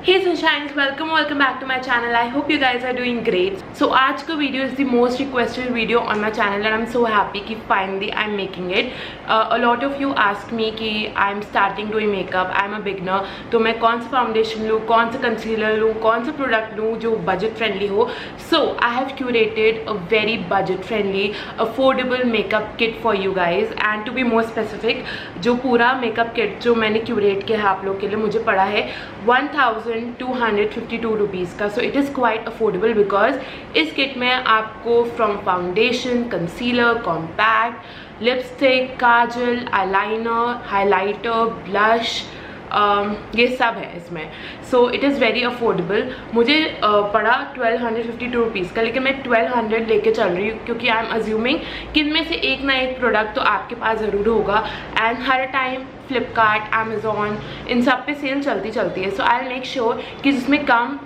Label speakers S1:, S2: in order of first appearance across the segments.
S1: Hey sunshines, welcome back to my channel. I hope you guys are doing great. So आज का video is the most requested video on my channel and I'm so happy कि finally I'm making it. A lot of you asked me कि I'm starting doing makeup, I'm a beginner, तो मैं कौन सा foundation लूँ, कौन सा concealer लूँ, कौन सा product लूँ जो budget friendly हो. So I have curated a very budget friendly, affordable makeup kit for you guys. And to be more specific, जो पूरा makeup kit जो मैंने curate किया है आप लोग के लिए मुझे पड़ा है 1252 रुपीज़ का. So it is quite affordable because इस किट में आपको from foundation, concealer, compact, lipstick, Kajal, eyeliner, highlighter, blush, ये सब है इसमें. So it is very affordable. मुझे पड़ा 1252 रुपीज़ का, लेकिन मैं 1200 लेके चल रही हूँ क्योंकि आई एम अज्यूमिंग कि इनमें से एक ना एक प्रोडक्ट तो आपके पास ज़रूर होगा. एंड हर टाइम फ्लिपकार्ट, अमेज़ॉन, इन सब पे सेल चलती है. So I will make sure कि जिसमें कम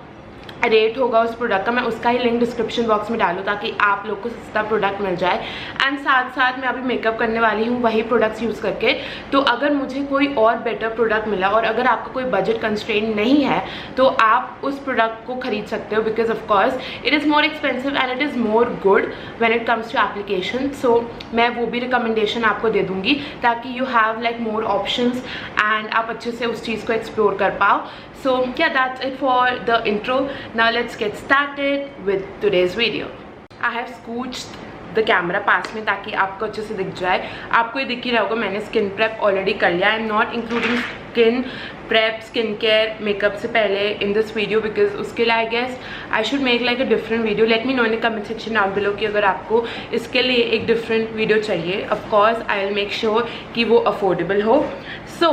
S1: रेट होगा उस प्रोडक्ट का मैं उसका ही लिंक डिस्क्रिप्शन बॉक्स में डालूँ ताकि आप लोग को सस्ता प्रोडक्ट मिल जाए. एंड साथ साथ मैं अभी मेकअप करने वाली हूँ वही प्रोडक्ट्स यूज़ करके. तो अगर मुझे कोई और बेटर प्रोडक्ट मिला और अगर आपका कोई बजट कंस्ट्रेंट नहीं है तो आप उस प्रोडक्ट को खरीद सकते हो because of course it is more expensive and it is more good when it comes to application. So मैं वो भी रिकमेंडेशन आपको दे दूँगी ताकि you have like more options and आप अच्छे से उस चीज़ को एक्सप्लोर कर पाओ. So yeah, that's it for the intro. Now let's get started with today's video. I have scooched the camera पास में ताकि आपको अच्छे से दिख जाए. आपको ये दिख ही रहा होगा मैंने स्किन प्रेप ऑलरेडी कर लिया. I am not including skin prep, skin care, makeup से पहले इन दिस वीडियो बिकॉज उसके लिए I guess I should make like a different video. Let me know in the comment section down below कि अगर आपको इसके लिए एक डिफरेंट वीडियो चाहिए. Of course I will make sure कि वो अफोर्डेबल हो. So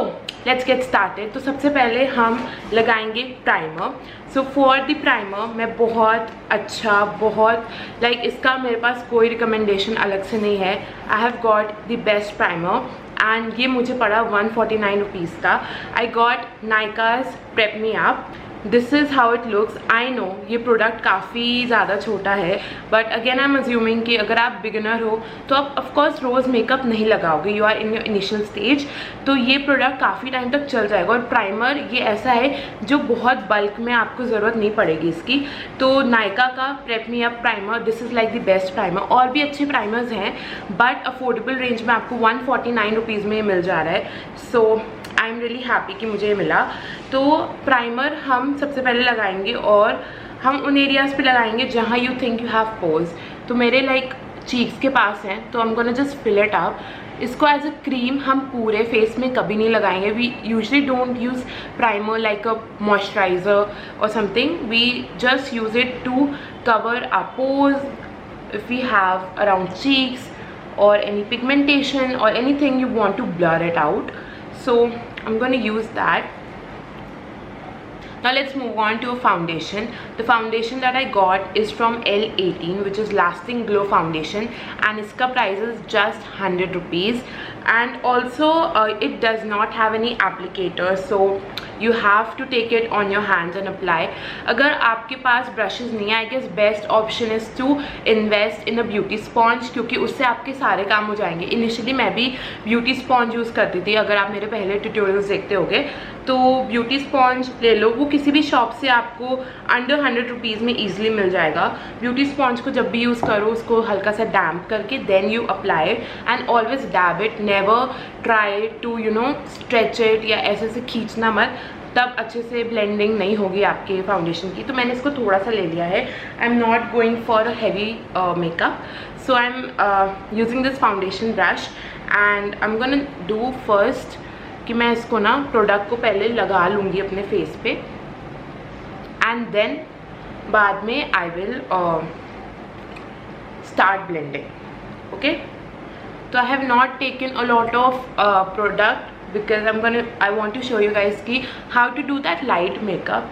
S1: let's get started. तो सबसे पहले हम लगाएंगे primer. So for the primer मैं बहुत लाइक इसका मेरे पास कोई रिकमेंडेशन अलग से नहीं है. I have got the best primer and ये मुझे पड़ा 149 रुपीज़ का. I got नायकाज prep me up. This is how it looks. I know ये प्रोडक्ट काफ़ी ज़्यादा छोटा है but again I am assuming कि अगर आप बिगिनर हो तो आप ऑफकोर्स रोज़ मेकअप नहीं लगाओगे. You are in your initial stage. तो ये प्रोडक्ट काफ़ी टाइम तक चल जाएगा. और प्राइमर ये ऐसा है जो बहुत बल्क में आपको ज़रूरत नहीं पड़ेगी इसकी. तो नायका का prep me up primer this is like the best primer. और भी अच्छे प्राइमर्स हैं बट अफोर्डेबल रेंज में आपको 149 रुपीज़ में मिल जा रहा है. So I am really happy कि मुझे मिला. तो प्राइमर हम सबसे पहले लगाएंगे और हम उन एरियाज़ पे लगाएंगे जहाँ you think you have pores. तो मेरे लाइक चीक्स के पास हैं तो हम gonna just fill it up. इसको एज अ क्रीम हम पूरे फेस में कभी नहीं लगाएंगे. We usually don't use primer like a moisturiser और something. We just use it to cover our pores if we have around cheeks or any pigmentation or anything you want to blur it out. So I'm going to use that. Now let's move on to a foundation. The foundation that I got is from L18 which is Lasting Glow foundation and its price is just 100 rupees. And also it does not have any applicator, so you have to take it on your hands and apply. अगर आपके पास brushes नहीं है I guess best option is to invest in a beauty sponge क्योंकि उससे आपके सारे काम हो जाएंगे. इनिशियली मैं भी ब्यूटी स्पॉन्ज यूज़ करती थी. अगर आप मेरे पहले ट्यूटोरियल्स देखते होगे तो ब्यूटी स्पॉन्ज ले लो. वो किसी भी शॉप से आपको अंडर 100 रुपीज़ में ईजिली मिल जाएगा. ब्यूटी स्पॉन्ज को जब भी यूज़ करो उसको हल्का सा डैम्प करके then you apply and always dab it. Never try to you know stretch it या ऐसे से खींचना मत, तब अच्छे से ब्लेंडिंग नहीं होगी आपके फाउंडेशन की. तो मैंने इसको थोड़ा सा ले लिया है. आई am not going for a heavy makeup. So I am using this foundation brush and I am gonna do first कि मैं इसको ना प्रोडक्ट को पहले लगा लूँगी अपने फेस पे एंड देन बाद में I will start blending. Okay. तो I have not taken a lot of product because I want to show you guys कि how to do that light makeup.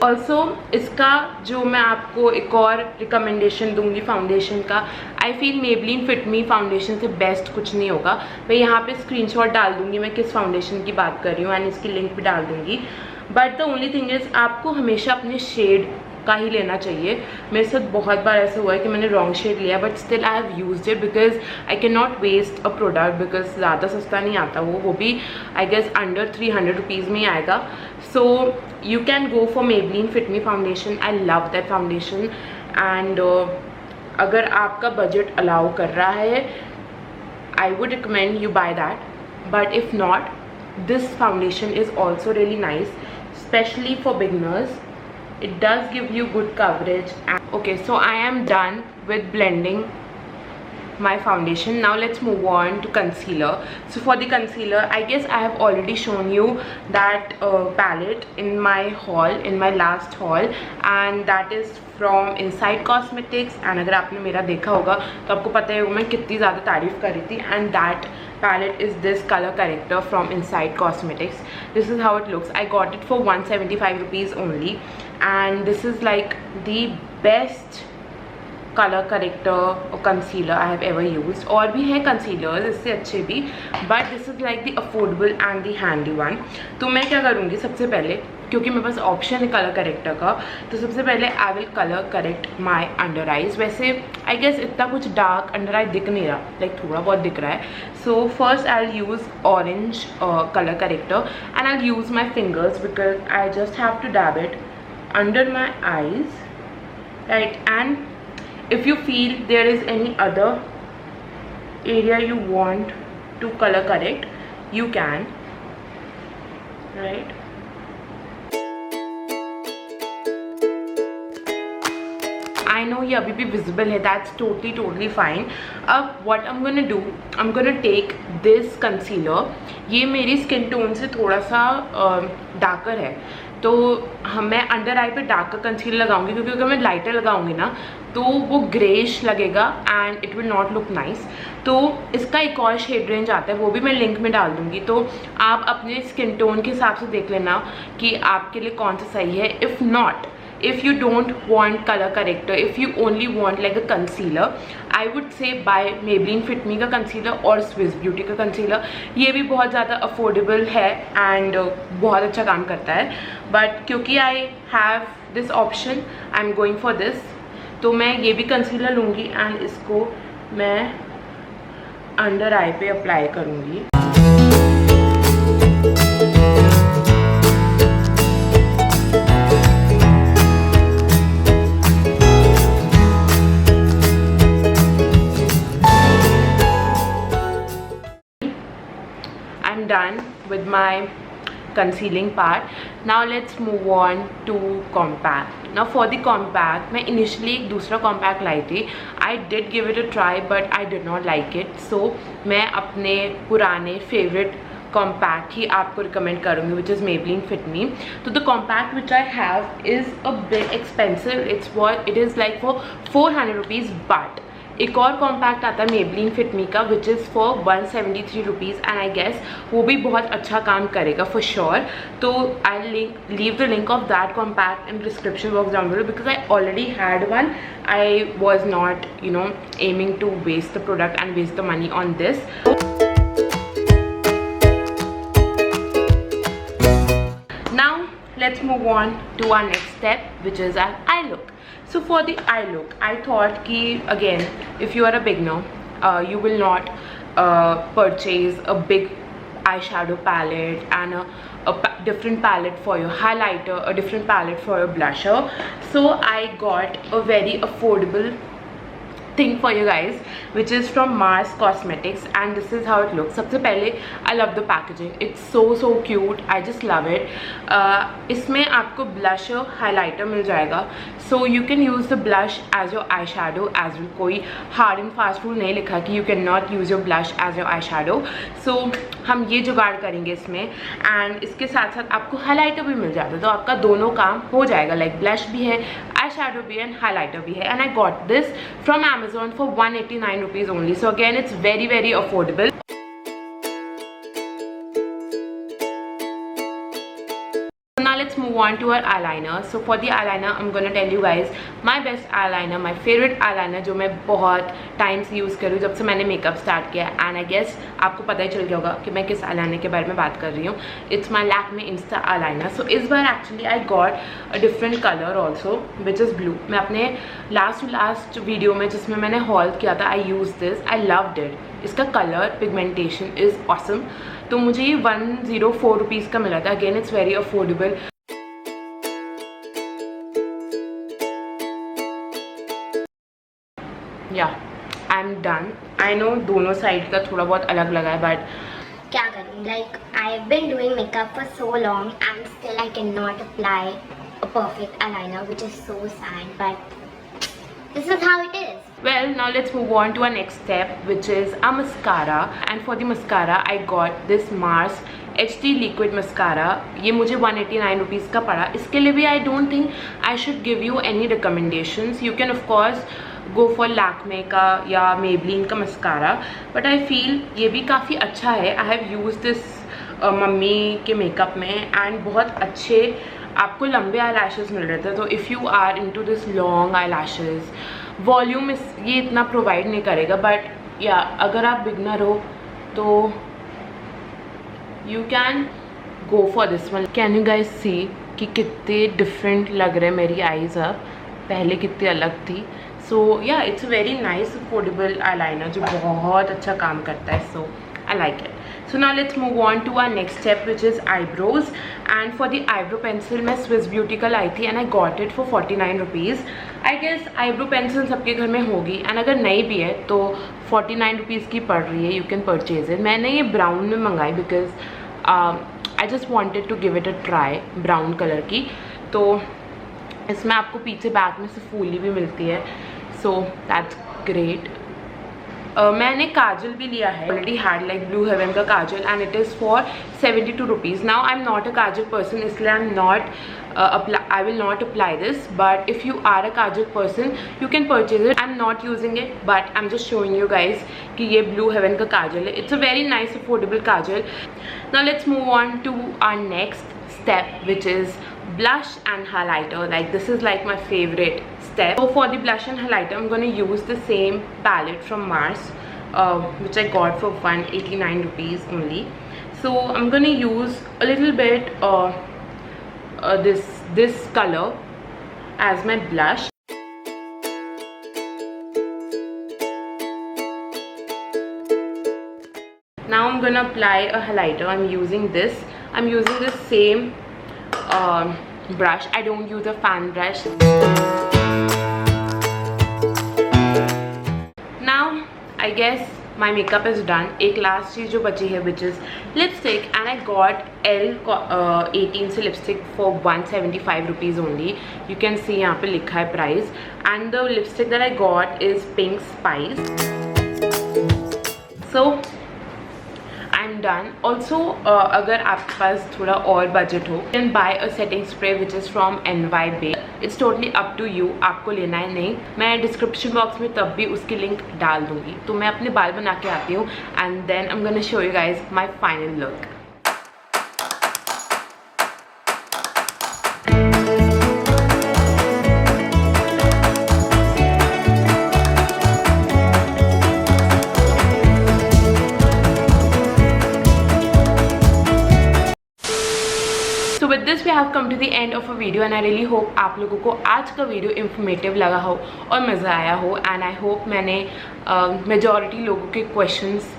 S1: Also इसका जो मैं आपको एक और रिकमेंडेशन दूंगी फाउंडेशन का, I feel Maybelline Fit Me foundation से बेस्ट कुछ नहीं होगा. मैं यहाँ पे स्क्रीनशॉट डाल दूंगी मैं किस फाउंडेशन की बात कर रही हूँ एंड इसकी लिंक भी डाल दूंगी. But the only thing is आपको हमेशा अपने शेड का ही लेना चाहिए. मेरे साथ बहुत बार ऐसा हुआ है कि मैंने रॉन्ग शेड लिया, but still I have used it because I can not waste a product, because ज़्यादा सस्ता नहीं आता वो भी आई गेस अंडर 300 रुपीज़ में ही आएगा. So you can go for Maybelline Fit Me foundation. I love that foundation. And अगर आपका बजट अलाउ कर रहा है, I would recommend you by that. But if not, this foundation is also really nice, especially for beginners. It does give you good coverage. Okay, so I am done with blending my foundation. Now let's move on to concealer. So for the concealer, I guess I have already shown you that palette in my haul, in my last haul, and that is from Inside Cosmetics. and अगर आपने मेरा देखा होगा तो आपको पता है मैं कितनी ज़्यादा तारीफ़ कर रही थी. and that palette is this color corrector from Inside Cosmetics. This is how it looks. I got it for 175 rupees only, and this is like the best colour corrector और concealer I have ever used. और भी है concealers इससे अच्छे भी, but this is like the affordable and the handy one. तो मैं क्या करूँगी, सबसे पहले क्योंकि मेरे पास ऑप्शन है कलर करेक्टर का, तो सबसे पहले I will colour correct my under eyes. वैसे आई गेस इतना कुछ डार्क अंडर आई दिख नहीं रहा, लाइक थोड़ा बहुत दिख रहा है. So first I will use orange colour corrector and I will use my fingers because I just have to dab it under my eyes, right. And if you feel there is any other area you want to color correct, you can, right. I know ये अभी भी visible है, that's totally fine. अब what I'm gonna do, I'm gonna take this concealer. ये मेरी skin tone से थोड़ा सा डार्कर है, तो मैं अंडर आई पे डार्कर कंसीलर लगाऊंगी, क्योंकि अगर मैं लाइटर लगाऊंगी ना तो वो ग्रेश लगेगा and it will not look nice. तो इसका एक और शेड रेंज आता है, वो भी मैं लिंक में डाल दूंगी, तो आप अपने स्किन टोन के हिसाब से देख लेना कि आपके लिए कौन सा सही है. If not, if you don't want color corrector, if you only want like a concealer, I would say buy Maybelline Fit Me का concealer और Swiss Beauty का concealer. ये भी बहुत ज़्यादा affordable है and बहुत अच्छा काम करता है, but क्योंकि I have this option, I'm going for this. तो मैं ये भी concealer लूँगी and इसको मैं अंडर आई पे अप्लाई करूँगी. I'm done with my concealing part. Now let's move on to compact. Now for the compact, मैं initially एक दूसरा compact लाई थी. I did give it a try but I did not like it. So मैं अपने पुराने favorite compact ही आपको recommend करूँगी, which is Maybelline Fit Me. तो the compact which I have is a bit expensive. It is like for 400 rupees, but एक और compact आता है Maybelline Fit Me का which is for 173 rupees and I guess वो भी बहुत अच्छा काम करेगा for sure. तो I'll leave the link of that compact in description box down below because I already had one. I was not, you know, aiming to waste the product and waste the money on this. Now let's move on to our next step, which is our eye look. So for the eye look, I thought ki again, if you are a beginner, you will not purchase a big eyeshadow palette and a different palette for your highlighter, a different palette for your blusher. So I got a very affordable thing for you guys, which is from Mars Cosmetics, and this is how it looks. सबसे पहले I love the packaging. It's so cute. I just love it. इसमें आपको blusher, highlighter मिल जाएगा. So you can use the blush as your eyeshadow as well. कोई hard and fast rule नहीं लिखा कि you cannot use your blush as your eyeshadow. So हम ये जुगाड़ करेंगे इसमें, and इसके साथ साथ आपको highlighter भी मिल जाता है, तो आपका दोनों काम हो जाएगा. Like blush भी है, eyeshadow भी है, and highlighter भी है. And I got this from Amazon for 189 rupees only. So again, it's very affordable. let's move on to our eyeliner. So for the eyeliner I'm gonna tell you guys my best eyeliner, my favorite eyeliner जो मैं बहुत time से use कर रही हूँ जब से मैंने मेकअप स्टार्ट किया. एंड आई गेस आपको पता ही चल गया होगा कि मैं किस eyeliner के बारे में बात कर रही हूँ. It's my Lakme insta eyeliner. So इस बार actually I got a different colour also which is blue. मैं अपने लास्ट वीडियो में जिसमें मैंने हॉल किया था I use this. I loved it. इसका कलर पिगमेंटेशन इज़ ऑसम. तो मुझे ये 104 रुपीज़ का मिला था. Again it's very affordable. Yeah I am done. I know दोनों साइड का थोड़ा बहुत अलग लगा है बट
S2: क्या करूँ. Like I have been doing makeup for so long and still I can not apply a perfect eyeliner, which is so sad, but this is how it is.
S1: Well, now let's move on to our next step, which is a mascara. And for the mascara I got this Mars HD liquid mascara. ये मुझे 189 rupees का पड़ा. इसके लिए भी I don't think I should give you any recommendations. You can of course go for Lakme का या Maybelline का mascara, but I feel ये भी काफ़ी अच्छा है. I have used this mummy के मेकअप में एंड बहुत अच्छे आपको लंबे आई लैशेज़ मिल रहे थे. तो if you are into this long eye lashes volume ये इतना प्रोवाइड नहीं करेगा. बट या अगर आप बिगनर हो तो you can go for this one. Can you guys see कि कितने डिफरेंट लग रहे हैं मेरी आईज अब, पहले कितनी अलग थी. सो या it's very nice affordable eyeliner जो बहुत अच्छा काम करता है. सो I like it. So now let's move on to our next step, which is eyebrows. And for the eyebrow pencil मैं Swiss Beauty का लाई थी and I got it for 49 rupees. I guess eyebrow pencil सबके घर में होगी and अगर नहीं भी है तो 49 रुपीज़ की पड़ रही है. You can purchase it. मैंने ये ब्राउन में मंगाई because I just wanted to give it a try. Brown colour की. तो इसमें आपको पीछे बैक में से फूली भी मिलती है. So that's great. मैंने काजल भी लिया है. Already had like Blue Heaven का kajal and it is for 72 rupees. Now I am not a kajal person, इसलिए I am not I will not apply this. But if you are a kajal person you can purchase it. I am not using it but I am just showing you guys कि ये Blue Heaven का काजल है. It's a very nice affordable kajal. Now let's move on to our next step, which is blush and highlighter. Like this is like my favorite step. So for the blush and highlighter I'm going to use the same palette from Mars which I got for 189 rupees only. So I'm going to use a little bit this color as my blush. Now I'm gonna apply a highlighter. I'm using this. I'm using the same brush. I don't use a fan brush. Now I guess my makeup is done. एक last चीज़ जो बची है which is lipstick, and I got L18 से lipstick for 175 rupees only. You can see यहाँ पे लिखा है price. And the lipstick that I got is Pink Spice. So I'm done. Also अगर आपके पास थोड़ा और बजट हो you can buy a setting spray which is from NY Bay. It's totally up to you. आपको लेना है नहीं. मैं डिस्क्रिप्शन बॉक्स में तब भी उसकी लिंक डाल दूँगी. तो मैं अपने बाल बना के आती हूँ and then I'm gonna show you guys my final look. with this we have come to the end of a video and I really hope आप लोगों को आज का वीडियो इंफॉर्मेटिव लगा हो और मज़ा आया हो. एंड आई होप मैंने मेजॉरिटी लोगों के क्वेश्चंस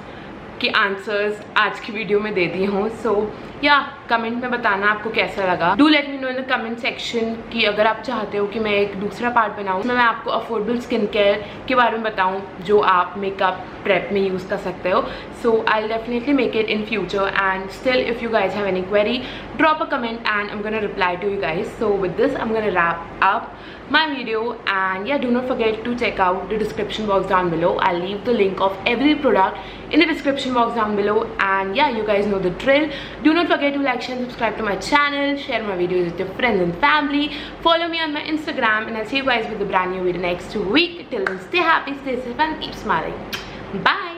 S1: के आंसर्स आज की वीडियो में दे दिए हों. सो या कमेंट में बताना आपको कैसा लगा. Do let me know in the comment section कि अगर आप चाहते हो कि मैं एक दूसरा पार्ट बनाऊँ मैं आपको अफोर्डेबल स्किन केयर के बारे में बताऊँ जो आप मेकअप प्रेप में यूज़ कर सकते हो. So I definitely make it in future and still if you guys have any query drop a comment and I'm gonna reply to you guys. So with this I'm gonna wrap up my video and yeah, do not forget to check out the description box down below. I'll leave the link of every product in the description box down below and yeah, you guys know the drill. Do not forget to like, share and subscribe to my channel, share my videos with your friends and family, follow me on my Instagram and I'll see you guys with a brand new video next week. Till then, stay happy, stay safe and keep smiling. Bye.